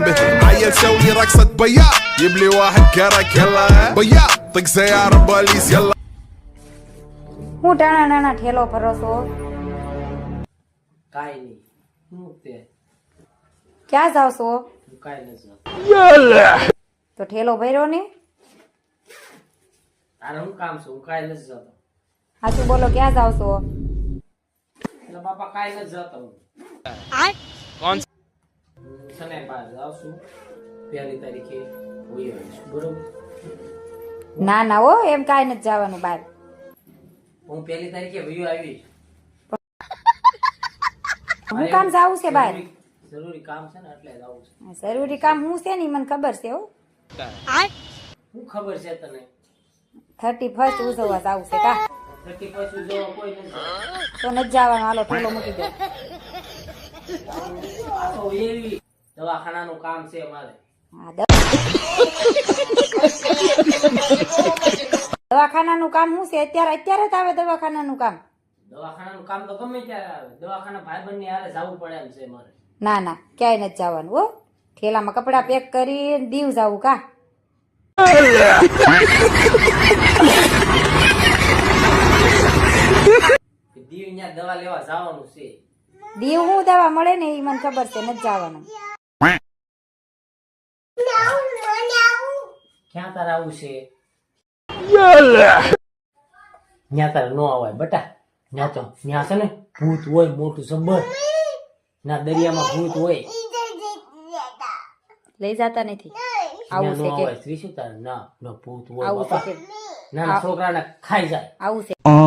انتبه عيل سوي رقصة بيا جيب لي واحد كرك يلا بيا طق سيارة بوليس يلا હું ટાણા નાના ઠેલો ભરો છો કાઈ નહીં હું તે ક્યાં જાવ છો હું કાઈ નથી તો ઠેલો ભર્યો ને તારે હું કામ છે હું કાઈ નથી જતો સાચું બોલો ક્યાં જાવ છો એટલે બાપા કાઈ નથી જતો હું સને બહાર જાઉં છું 1 તારીખે હોઈ આવીશ બરોબર ના ના હો એમ કાંઈ નથી જવાનું બહાર હું 1 તારીખે હોઈ આવીશ હું કામ જાવું છે બહાર જરૂરી કામ છે ને એટલે જાવું છે જરૂરી કામ હું છે ને મને ખબર છે હો હું ખબર છે તને 31st ઉજવવા જાવું છે કા 31 જો કોઈ નથી તો નથી જવાનું હાલો ઠેલો મૂકી દો આ તો એવી દવાખાનાનું કામ છે મારે હા, દવાખાનાનું કામ શું છે અત્યારે અત્યારે જ આવે દવાખાનાનું કામ દવાખાનાનું કામ તો ગમે ત્યારે આવે દવાખાના ભાઈબંધની હારે જવું પડે એમ છે મારે ના ના ક્યાંય નથી જવાનું હો થેલામાં કપડા પેક કરી દીવ જાવું કા દીવ ત્યાં દવા લેવા જવાનું છે દીવ હું દવા મળે ને એ મને ખબર છે નથી જવાનું ક્યાં તારે આવું છે ત્યાં તારે નો આવાય બટા ત્યાં તો ત્યાં છે ને ભૂત હોય મોટું સબર ના દરિયામાં ભૂત હોય લઈ જતા નથી ત્યાં આવું નો છે કે આવાય શ્રી શું તારે ના ભૂત હોય આવું છે બાપા કે નાના છોકરાને ખાઈ જાય આવું છે